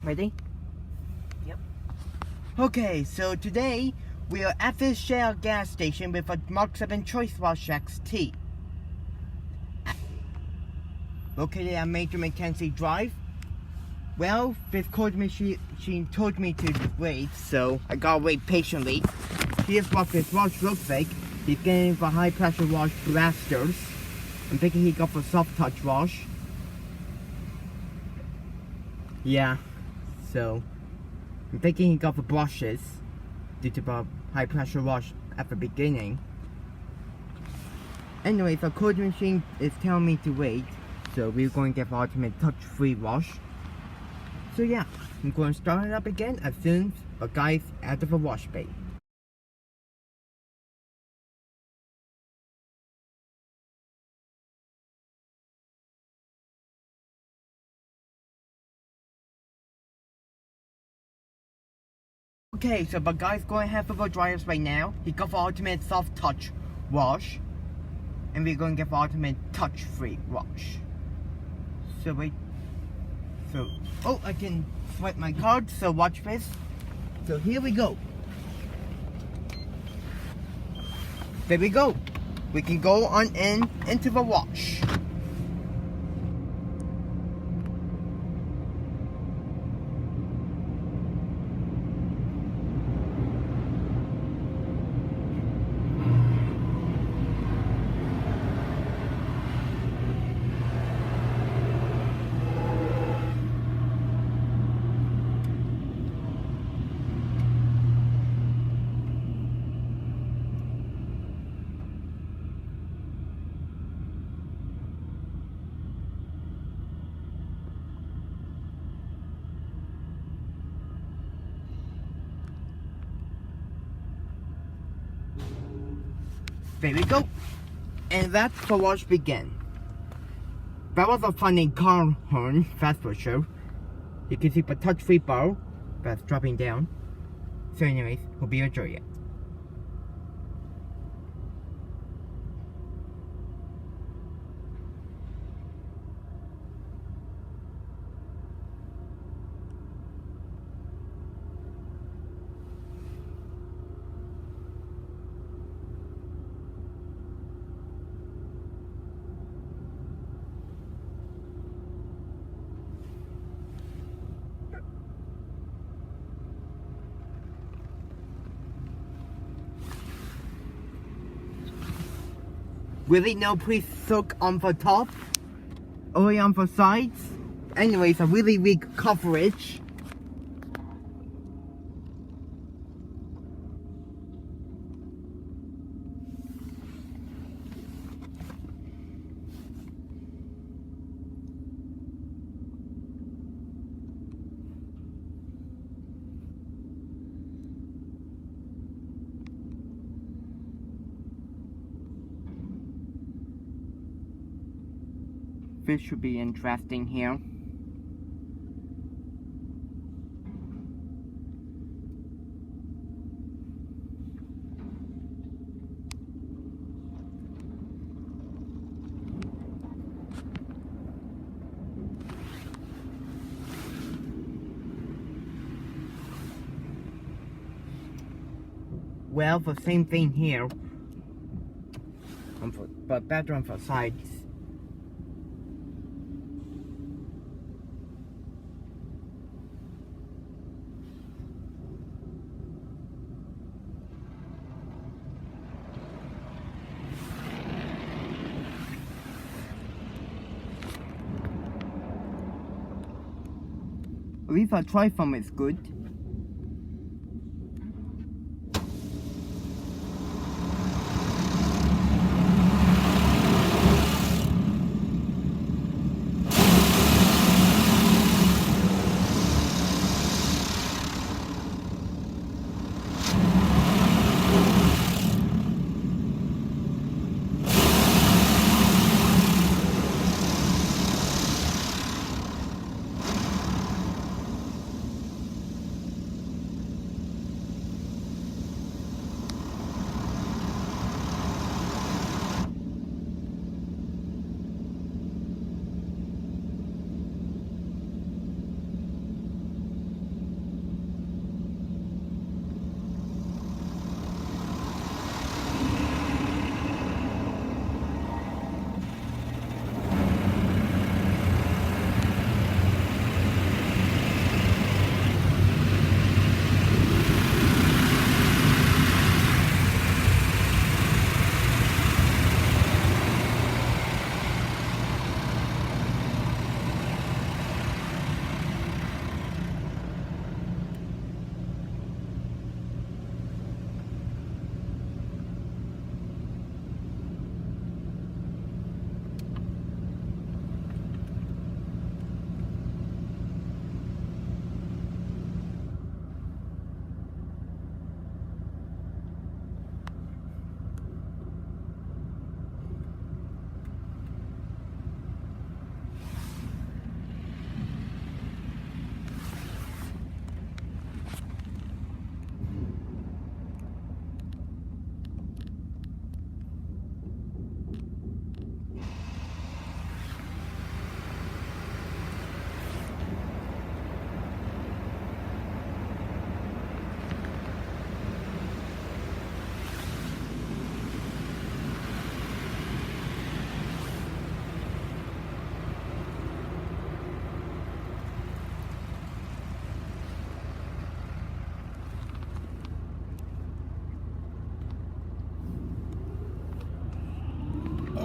Ready? Yep. Okay, so today we are at this Shell gas station with a Mark VII ChoiceWash XT. Located at Major Mackenzie Drive. Well, this code machine told me to wait, so I gotta wait patiently. Here's what this wash looks like. He's getting for high pressure wash blasters. I'm thinking he got for soft touch wash. Yeah, so I'm thinking he got for brushes due to the high pressure wash at the beginning. Anyway, the code machine is telling me to wait, so we're going to get the ultimate touch-free wash. So yeah, I'm going to start it up again as soon as the guy's out of the wash bay. Okay, so the guy's going to have the dryers right now. He got the ultimate soft touch wash. And we're going to get the ultimate touch-free wash. So wait. So, oh, I can swipe my card, so watch this. So here we go. There we go. We can go on into the wash. There we go. And that's the wash begin. That was a funny car horn, that's for sure. You can see the touch-free bar that's dropping down. So anyways, hope you enjoy it. Really no pre-soak on the top, only on the sides. Anyways, a really weak coverage. This should be interesting here. Well, the same thing here, but better on the sides. At least our tri-foam is good.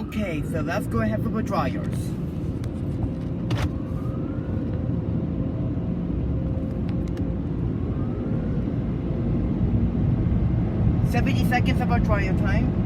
Okay, so let's go ahead with the dryers. "70 seconds of our dryer time.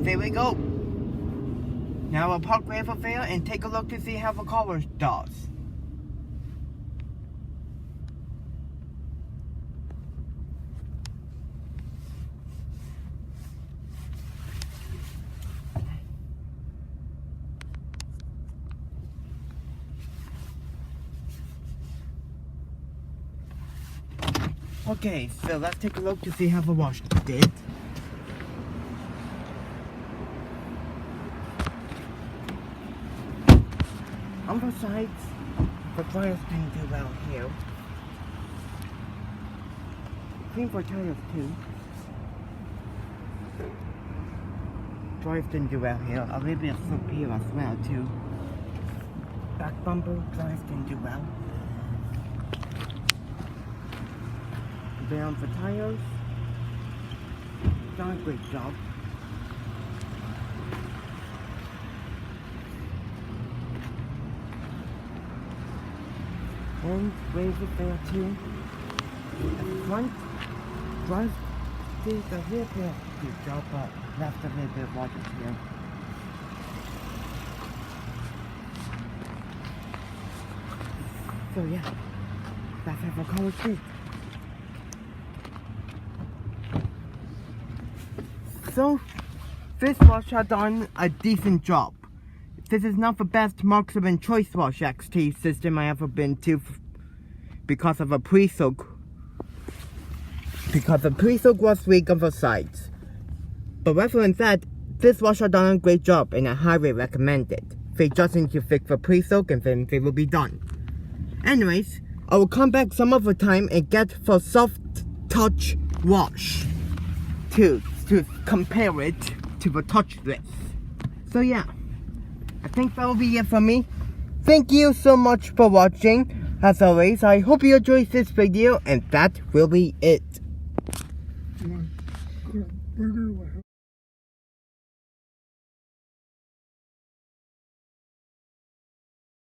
There we go. Now we'll park right over there and take a look to see how the color does. Okay, so let's take a look to see how the wash did. On the sides, the dryers didn't do well here. Clean for tires too. Dryers didn't do well here. A little bit of soap here as well too. Back bumper, dryers didn't do well. Down for tires. Done a great job. And raise it there too. At the front, drive did a little bit of a good job, but left a little bit of water here. So yeah, that's how the color is. So, this wash has done a decent job. This is not the best Markham and ChoiceWash XT system I ever been to because of a pre-soak. Because the pre-soak was weak on the sides. But rather than that, this wash has done a great job and I highly recommend it. They just need to fix the pre-soak and then they will be done. Anyways, I will come back some other time and get the soft touch wash to compare it to the Touchless. So yeah, I think that will be it for me. Thank you so much for watching. As always, I hope you enjoyed this video and that will be it. You want burger or what?